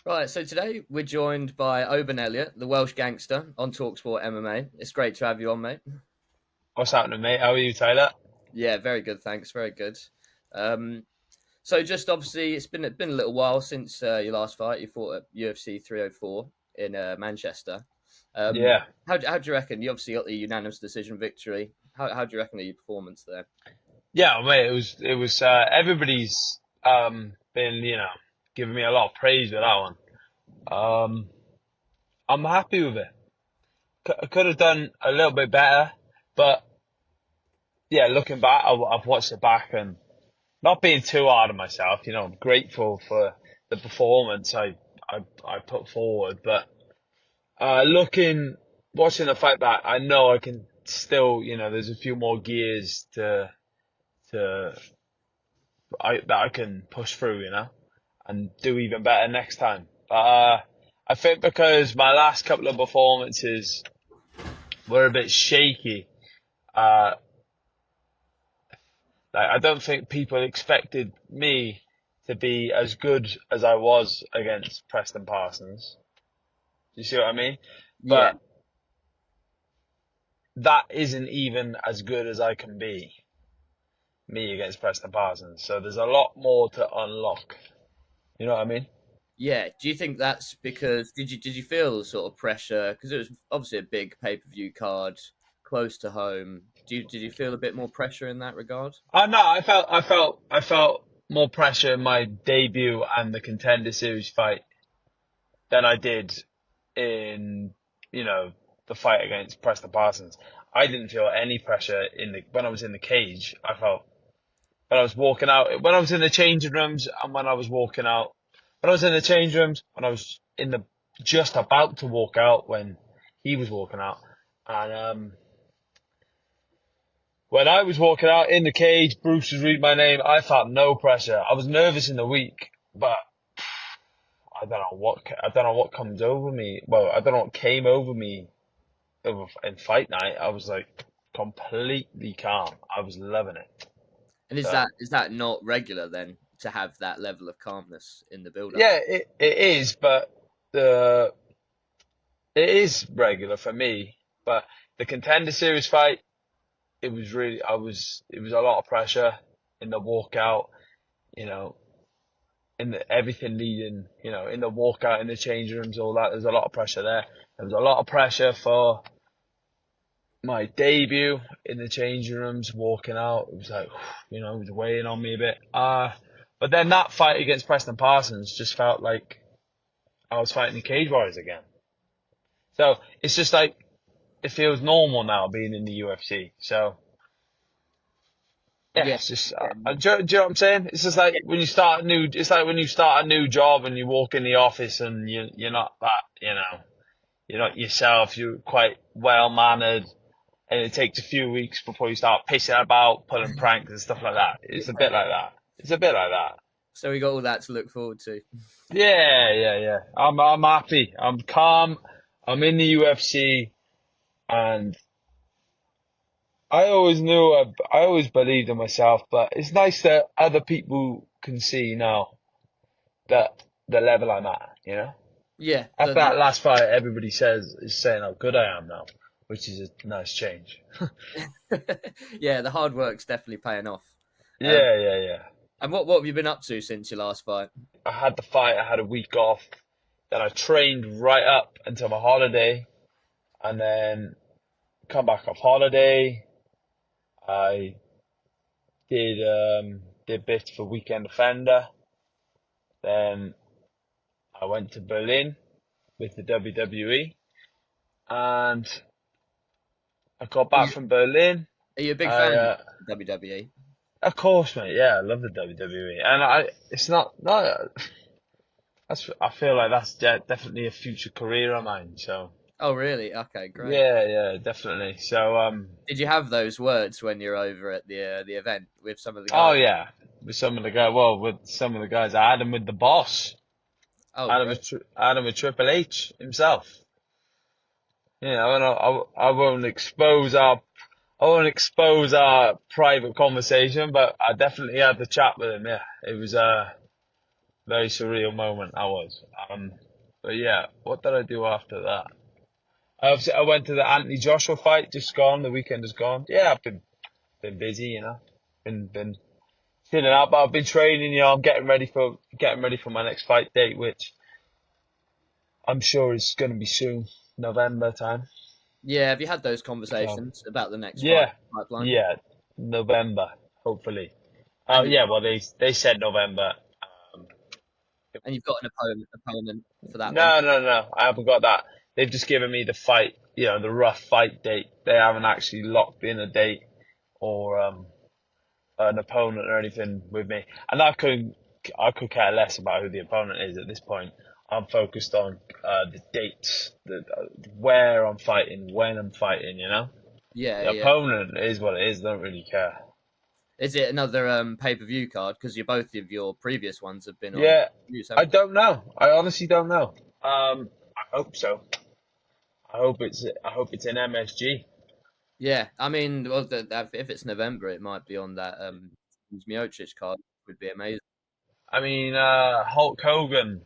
Right, so today we're joined by Oban Elliott, the Welsh Gangster, on talkSPORT MMA. It's great to have you on, mate. What's happening, mate? How are you, Tyler? Yeah, very good, thanks. Very good. Um, so just obviously, it's been a little while since your last fight. You fought at UFC 304 in Manchester. Yeah, How do you reckon? You obviously got the unanimous decision victory. How do you reckon your performance there? yeah, mate. It was everybody's been giving me a lot of praise with that one. Um, I'm happy with it. I could have done a little bit better, but yeah, looking back, I've watched it back and not being too hard on myself. I'm grateful for the performance I put forward, but looking watching the fight back, I know I can still, there's a few more gears to that I can push through, and do even better next time. I think because my last couple of performances were a bit shaky, uh, like I don't think people expected me to be as good as I was against Preston Parsons. Do you see what I mean? Yeah, But that isn't even as good as I can be, me against Preston Parsons. So there's a lot more to unlock. You know what I mean? yeah. Do you think that's because did you feel the sort of pressure because it was obviously a big pay-per-view card close to home? Did you feel a bit more pressure in that regard? No, I felt more pressure in my debut and the Contender Series fight than I did in, you know, the fight against Preston Parsons. I didn't feel any pressure when I was in the cage. I felt when I was walking out, when I was in the changing rooms, and when I was walking out. When I was in the change rooms, when I was in the just about to walk out when he was walking out, and when I was walking out in the cage, Bruce was reading my name. I felt no pressure. I was nervous in the week, but I don't know what comes over me. Well, I don't know what came over me in fight night. I was like completely calm. I was loving it. And is So that not regular then to have that level of calmness in the build up? yeah, it is, but the it is regular for me. But the Contender Series fight, it was a lot of pressure in the walkout. You know, everything leading, in the walkout, in the change rooms, all that. There's a lot of pressure there. There was a lot of pressure for my debut in the changing rooms, walking out. It was like, it was weighing on me a bit. But then that fight against Preston Parsons just felt like I was fighting the Cage Warriors again. So it's just like, it feels normal now being in the UFC. So yeah, Yeah, it's just, yeah, do you know what I'm saying? It's just like when you start it's like when you start a new job and you walk in the office and you're not that, you're not yourself, you're quite well mannered, and it takes a few weeks before you start pissing about, pulling pranks and stuff like that. It's a yeah. bit like that. It's a bit like that. So we got all that to look forward to. Yeah, yeah, yeah. I'm happy. I'm calm. I'm in the UFC, and I always believed in myself, but it's nice that other people can see now that the level I'm at. Yeah, After that last fight, everybody is saying how good I am now, which is a nice change. yeah, the hard work's definitely paying off. Um, Yeah, yeah, yeah. and what have you been up to since your last fight? I had the fight, I had a week off, then I trained right up until my holiday, and then come back off holiday. I did bits for Weekend Offender. Then I went to Berlin with the WWE, and I got Are back you, from Berlin. are you a big I fan of WWE? Of course, mate. Yeah, I love the WWE, and it's not. I feel like that's definitely a future career of mine. So Oh, really? Okay, great. yeah, yeah, definitely. So Did you have those words when you're over at the event with some of the oh guys? yeah, with some of the guys, I had him with the boss. Oh, great. I had him with Triple H himself. And I won't expose our private conversation, but I definitely had the chat with him. Yeah, it was Very surreal moment I was. But yeah, what did I do after that? I went to the Anthony Joshua fight, just gone. The weekend is gone. Yeah, I've been busy, you know. Been chilling out, but I've been training. You know, I'm getting ready for my next fight date, which I'm sure is going to be soon, November time. Yeah, have you had those So conversations about the next fight yeah, pipeline? yeah, November, hopefully. Oh And yeah, well they said November. Um, you've got an opponent for that one. no, I haven't got that. They've just given me the fight, you know, the rough fight date. They haven't actually locked in a date or an opponent or anything with me. And I could care less about who the opponent is at this point. I'm focused on the dates, where I'm fighting, when I'm fighting. You know, Yeah, the yeah. opponent is what it is. I don't really care. Is it another pay-per-view card? Because both of your previous ones have been on Yeah, views, I haven't they? don't know. I honestly don't know. I hope so. I hope it's an MSG. Yeah, I mean, well, if it's November, it might be on that Miocic card. Would be amazing. I mean, Hulk Hogan,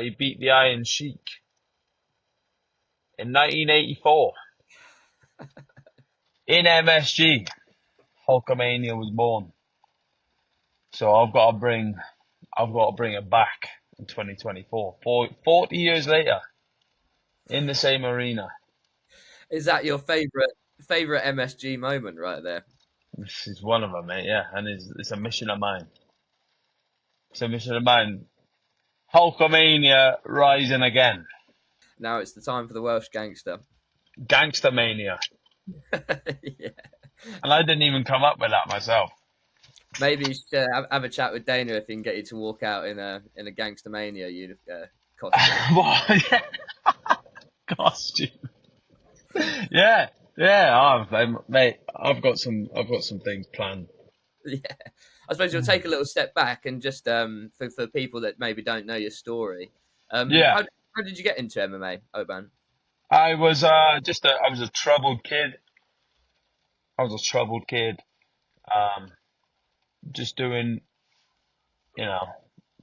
he beat the Iron Sheik in 1984 in MSG. Hulkamania was born, so I've got to bring it back in 2024. 40 years later, in the same arena. Is that your favorite MSG moment right there? This is one of them, mate. Yeah, and it's a mission of mine. It's a mission of mine. Hulkamania rising again. Now it's the time for the Welsh gangster. Gangster Mania. Yeah. And I didn't even come up with that myself. Maybe you should have a chat with Dana if he can get you to walk out in a gangster mania costume. What? Yeah, costume. Yeah, yeah. Mate, I've got some things planned. Yeah, I suppose you'll take a little step back and just for people that maybe don't know your story. Yeah, How did you get into MMA, Oban? I was a troubled kid. I was a troubled kid. Um, just doing, you know,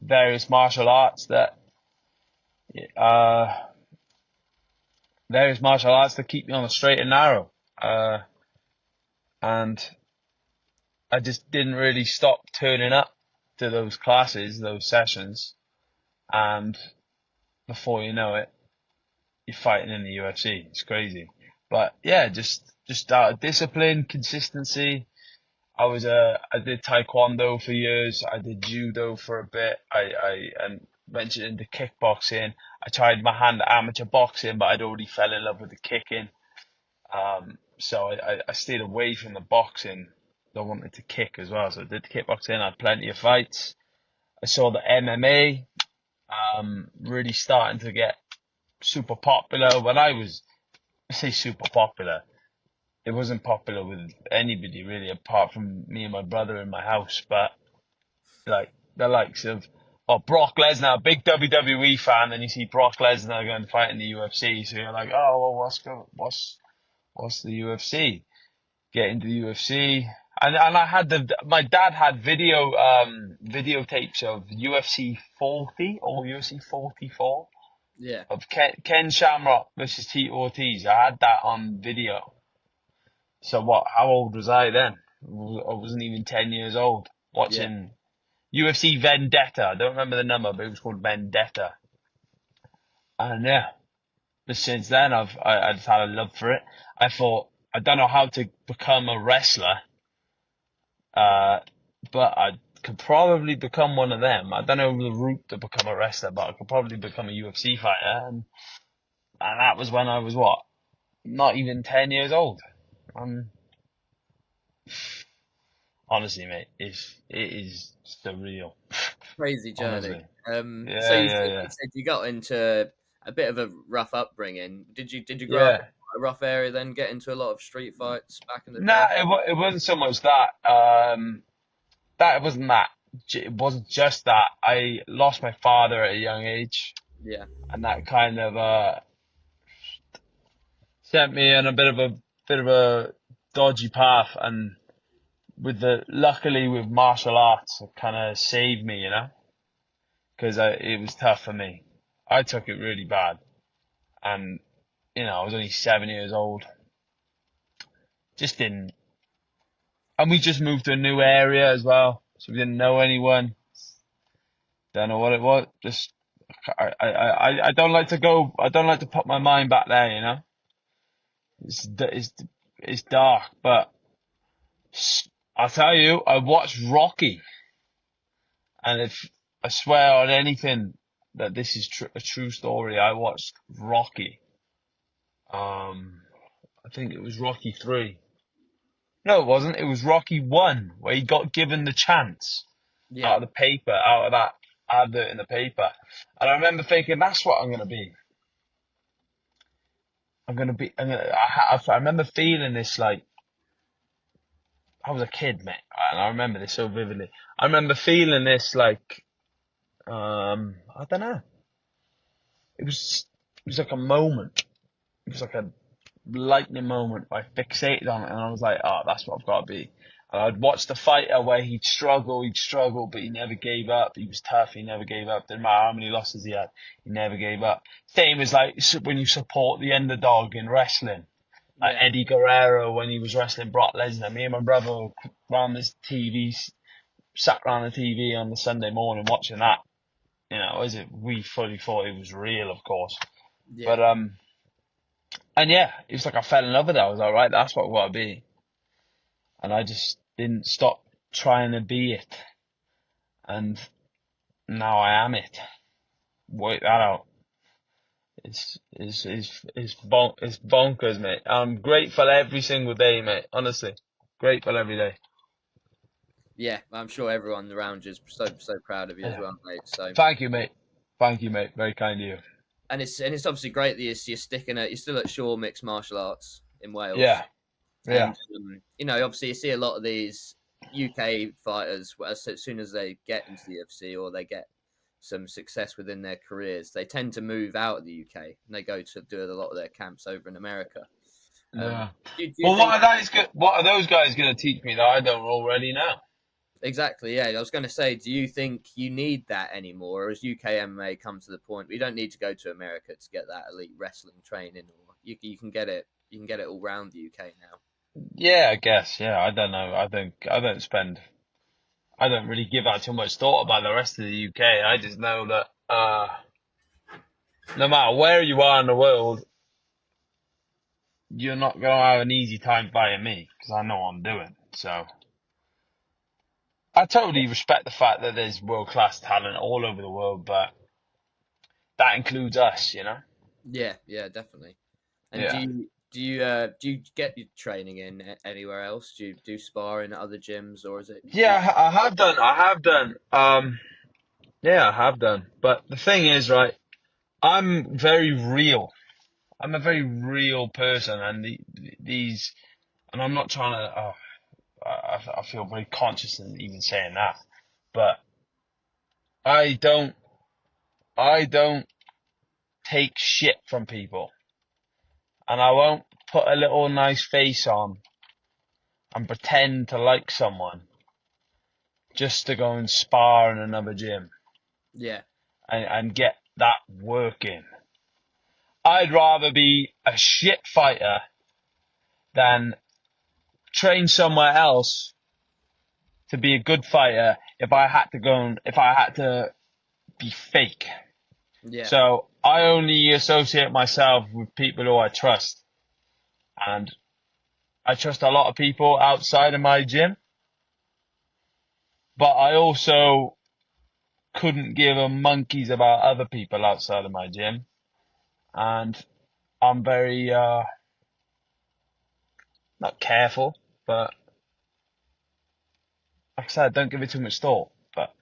various martial arts uh that keep me on the straight and narrow. And I just didn't really stop turning up to those classes, those sessions, and before you know it, you're fighting in the UFC. It's crazy. But yeah, just out of discipline, consistency. I did taekwondo for years. I did judo for a bit. And ventured into kickboxing. I tried my hand at amateur boxing, but I'd already fell in love with the kicking. So I stayed away from the boxing. I wanted to kick as well. So I did the kickboxing. I had plenty of fights. I saw the MMA really starting to get super popular. I say super popular, it wasn't popular with anybody really apart from me and my brother in my house. But like the likes of Brock Lesnar, a big WWE fan, and you see Brock Lesnar going to fight in the UFC, so you're like, oh well, what's the UFC? Get into the UFC. And my dad had videotapes of UFC 40 or UFC 44 Yeah, of Ken Shamrock versus Tito Ortiz. I had that on video. So what? How old was I then? I wasn't even 10 years old. yeah. Watching UFC Vendetta. I don't remember the number, but it was called Vendetta. And yeah, but since then I just had a love for it. I thought I don't know how to become a wrestler, uh, but I could probably become one of them. I don't know the route to become a wrestler, but I could probably become a UFC fighter. And that was when I was what? Not even 10 years old. Um, Honestly, mate, it is surreal. Crazy journey. Honestly. So Yeah, you yeah, said, yeah. you said you got into a bit of a rough upbringing. Did you grow up Yeah. in a rough area, then get into a lot of street fights back in the Nah, day? it wasn't so much that. That it wasn't that. It wasn't just that. I lost my father at a young age, Yeah, and that kind of sent me on a bit of a dodgy path. And luckily with martial arts, it kind of saved me, you know. because it was tough for me. I took it really bad, and I was only 7 years old. Just didn't, and we just moved to a new area as well, so we didn't know anyone. Don't know what it was. Just I don't like to go. I don't like to put my mind back there. It's dark, but I'll tell you, I watched Rocky, and if I swear on anything that this is a true story, I watched Rocky. I think it was Rocky 3. No, it wasn't. It was Rocky 1, where he got given the chance Yeah. out of that advert in the paper. And I remember thinking, that's what I'm going to be. I remember feeling this, like, I was a kid, mate, and I remember this so vividly. I remember feeling this, like, I don't know. It was like a moment. It was like a lightning moment. I fixated on it, and I was like, oh, that's what I've got to be. And I'd watch the fighter where he'd struggle, but he never gave up. He was tough, he never gave up. Didn't matter how many losses he had, he never gave up. Same as like when you support the underdog in wrestling. Like Eddie Guerrero when he was wrestling Brock Lesnar. Me and my brother sat around the TV on the Sunday morning watching that. We fully thought it was real, of course. Yeah. But and yeah, it was like I fell in love with it. I was like, right, that's what I want to be. And I just didn't stop trying to be it. And now I am it. Work that out. It's bonkers, mate. I'm grateful every single day, mate. Honestly, grateful every day. Yeah, I'm sure everyone around you is so proud of you as Yeah. well, mate. So Thank you, mate. Thank you, mate. Very kind of you. and it's obviously great that you're still at Shaw Mixed Martial Arts in Wales. Yeah. Yeah. And obviously you see a lot of these UK fighters as soon as they get into the UFC or they get some success within their careers, they tend to move out of the UK and they go to do a lot of their camps over in America. Yeah. Do you Well, think what are those guys going to teach me that I don't already know? exactly? Yeah, I was going to say, do you think you need that anymore, or has UK MMA come to the point where you don't need to go to America to get that elite wrestling training, or you can get it all around the UK now? Yeah, I guess. Yeah, I don't know. I don't really give out too much thought about the rest of the UK. I just know that no matter where you are in the world, you're not going to have an easy time fighting me because I know what I'm doing. So I totally respect the fact that there's world-class talent all over the world, but that includes us, Yeah, definitely. And Yeah. do you get your training in anywhere else? Do you do sparring at other gyms, or is it? Yeah, I have done. Yeah, I have done. But the thing is, right, I'm very real. I'm a very real person, and and I'm not trying to. I feel very conscious in even saying that, but I don't take shit from people, and I won't put a little nice face on and pretend to like someone just to go and spar in another gym Yeah, and get that working. I'd rather be a shit fighter than train somewhere else to be a good fighter if I had to be fake. yeah, So I only associate myself with people who I trust. And I trust a lot of people outside of my gym. But I also couldn't give a monkeys about other people outside of my gym. And I'm very, not careful, but like I said, don't give it too much thought. But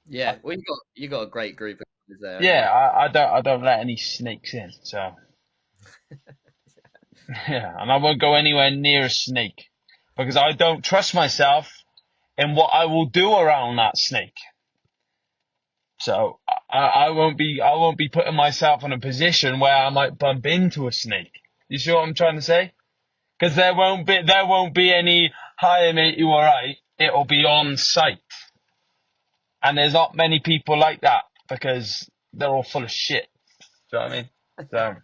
yeah. Well, you got a great group of guys there yeah, anyway. I don't let any snakes in. So yeah, and I won't go anywhere near a snake because I don't trust myself in what I will do around that snake. So I won't be putting myself in a position where I might bump into a snake. You see what I'm trying to say? Because there won't be any hi mate, you alright? It'll be on site, and there's not many people like that. because they're all full of shit. Do you know what I mean? So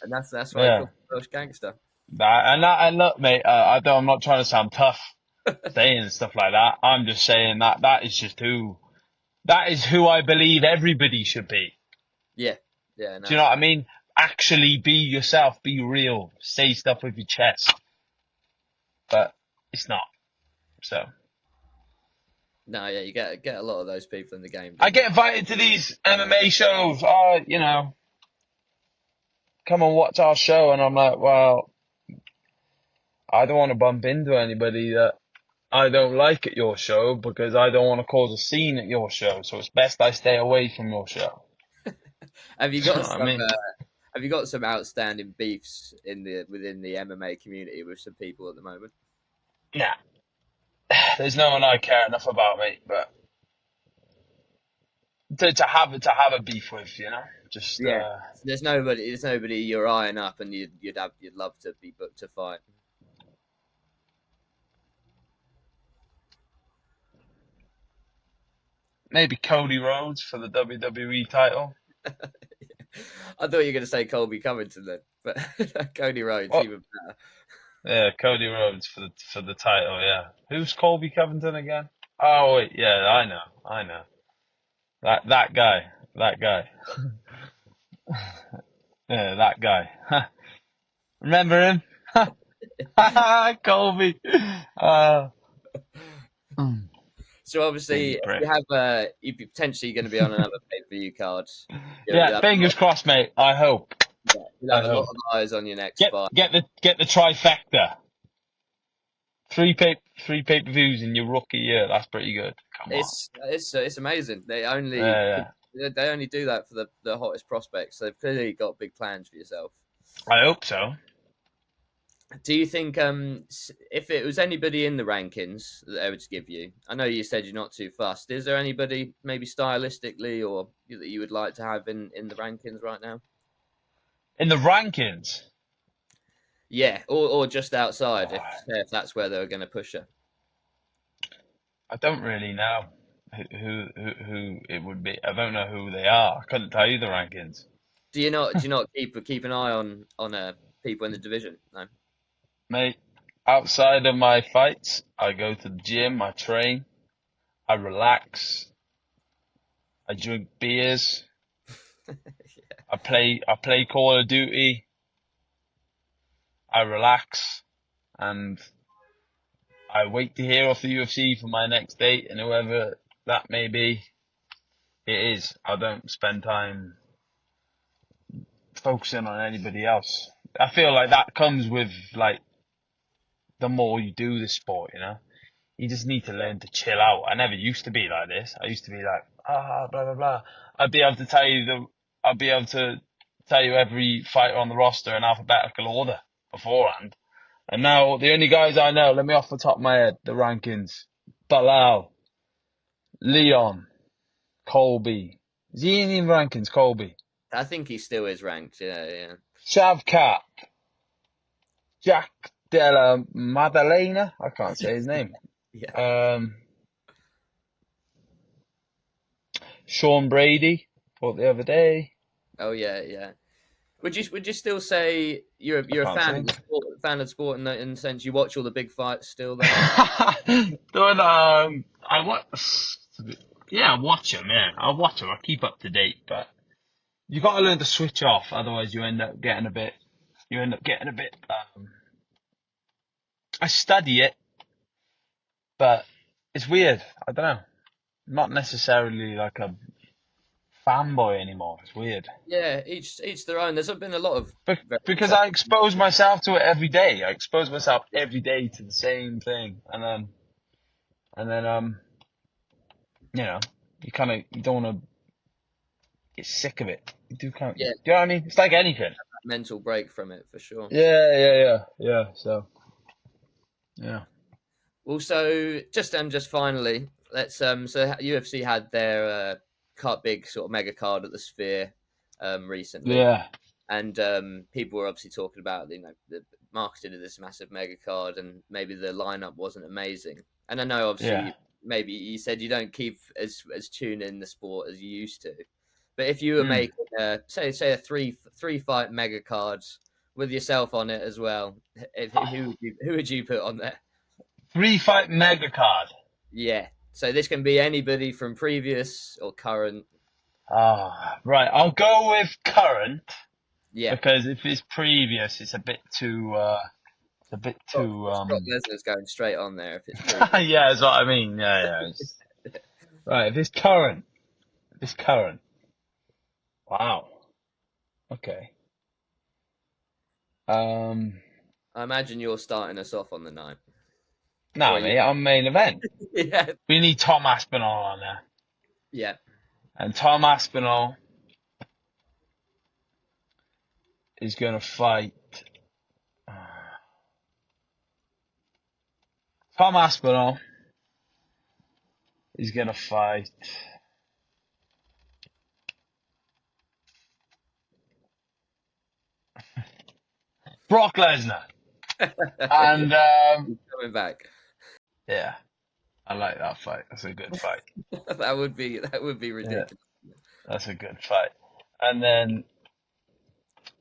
And that's why I yeah, call Welsh Gangster. and look, mate, I'm not trying to sound tough saying stuff like that. I'm just saying that is who I believe everybody should be. Yeah, yeah, Do you no, know what I mean? Actually be yourself, be real, say stuff with your chest. But it's not. So no, yeah, you get a lot of those people in the game, I don't you? get invited to these MMA shows. Oh, come and watch our show, and I'm like, well, I don't want to bump into anybody that I don't like at your show because I don't want to cause a scene at your show. So it's best I stay away from your show. Have you Do you got know what I some? mean? Have you got some outstanding beefs within the MMA community with some people at the moment? Nah, there's no one I care enough about, mate. But to have a beef with, just Yeah, there's nobody you're eyeing up, and you'd love to be booked to fight. maybe Cody Rhodes for the WWE title. I thought you were going to say Colby Covington then, but Cody Rhodes What? even better. Yeah, Cody Rhodes for the title. Yeah, who's Colby Covington again? Oh wait, yeah, I know that guy, that guy, yeah, that guy. Remember him? Colby. Uh, So obviously, big if prick. you have you're potentially going to be on another pay-per-view card. Yeah, You'll have fingers crossed, mate. I hope. you'll I have a lot hope. of eyes on your next Get fight. get the get the trifecta. Three pay-per-views in your rookie year. That's pretty good. Come on. It's amazing. Yeah, They only do that for the hottest prospects. So they've clearly got big plans for yourself. I hope so. Do you think if it was anybody in the rankings that they would give you? I know you said you're not too fussed. Is there anybody maybe stylistically or that you would like to have in the rankings right now? In the rankings. Yeah, or just outside Oh, if that's where they were going to push her. I don't really know who it would be. I don't know who they are. I couldn't tell you the rankings. Do you not keep an eye on people in the division? No. Mate, outside of my fights, I go to the gym, I train, I relax, I drink beers, I play Call of Duty, I relax, and I wait to hear off the UFC for my next date, and whoever that may be, it is. I don't spend time focusing on anybody else. I feel like that comes with like the more you do this sport, You just need to learn to chill out. I never used to be like this. I used to be like, blah blah blah. I'd be able to tell you every fighter on the roster in alphabetical order beforehand. And now the only guys I know, let me off the top of my head, the rankings. Balal, Leon, Colby. Is he in the rankings, Colby? I think he still is ranked. Yeah, yeah. Shavkat, Jack Della Maddalena. I can't say his name. Yeah. Sean Brady, fought the other day. Oh yeah, yeah. Would you still say you're a Can't fan of think. the sport in the sense you watch all the big fights still? Then? Don't, I watch. Yeah, I watch them. Yeah, I watch them. I keep up to date, but you got to learn to switch off. Otherwise, you end up getting a bit. I study it, but it's weird. I don't know. I'm not necessarily like a fanboy anymore. It's weird. Yeah, each their own. There's been a lot of very Because I expose myself to it every day. I expose myself every day to the same thing, and then you don't want to get sick of it. You do kind of, yeah, do you know what I mean? It's like anything. mental break from it for sure. Yeah. So, yeah. Well, so just finally, let's so UFC had their big sort of mega card at the Sphere recently. Yeah. And people were obviously talking about the marketing of this massive mega card, and maybe the lineup wasn't amazing. And I know obviously Yeah. maybe you said you don't keep as tuned in the sport as you used to. But if you were Hmm. making say a three fight mega card with yourself on it as well, who would you put on there? 3-fight mega card. Yeah. So this can be anybody from previous or current. Right. I'll go with current Yeah. because if it's previous, it's a bit too. Brock Lesnar's going straight on there if it's previous. Yeah, that's what I mean. Yeah. Right. If it's current. Wow. Okay. I imagine you're starting us off on the night. No, Or mate, I'm main event. Yeah. We need Tom Aspinall on there. Yeah. And Tom Aspinall is going to fight. Tom Aspinall is going to fight. Brock Lesnar. And He's coming back. yeah, I like that fight. That's a good fight. That would be ridiculous. That's a good fight. And then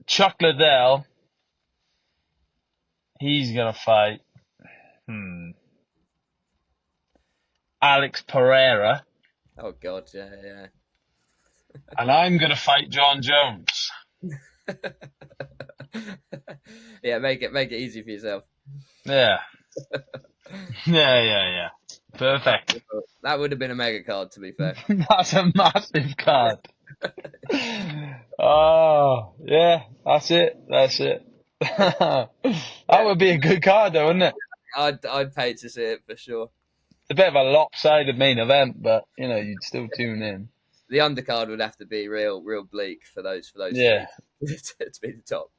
Chuck Liddell, he's gonna fight Alex Pereira, Oh God, yeah. and I'm gonna fight John Jones. Yeah, make it easy for yourself. Yeah. Yeah. Perfect. That would have been a mega card, to be fair. That's a massive card. Oh, yeah, that's it. That would be a good card though, wouldn't it? I'd pay to see it for sure. It's a bit of a lopsided main event, but you'd still tune in. The undercard would have to be real bleak for those Yeah. three to be the top.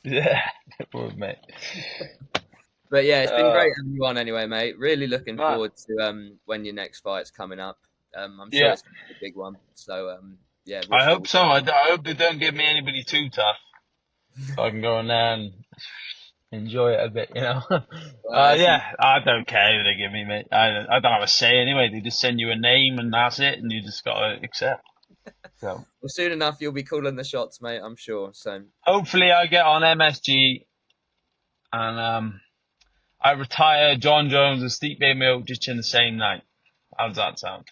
Yeah, it would, mate. But yeah, it's been great having you on anyway, mate. Really looking Right. forward to when your next fight's coming up. I'm sure Yeah. it's gonna be a big one. So yeah. I hope so. I hope they don't give me anybody too tough, so I can go in there and enjoy it a bit, Well, yeah, I don't care who they give me, mate. I don't have a say anyway. They just send you a name and that's it, and you just gotta accept. So Well, soon enough you'll be calling the shots, mate. I'm sure. So hopefully I get on MSG and I retire John Jones and Stipe Miocic in the same night. How does that sound?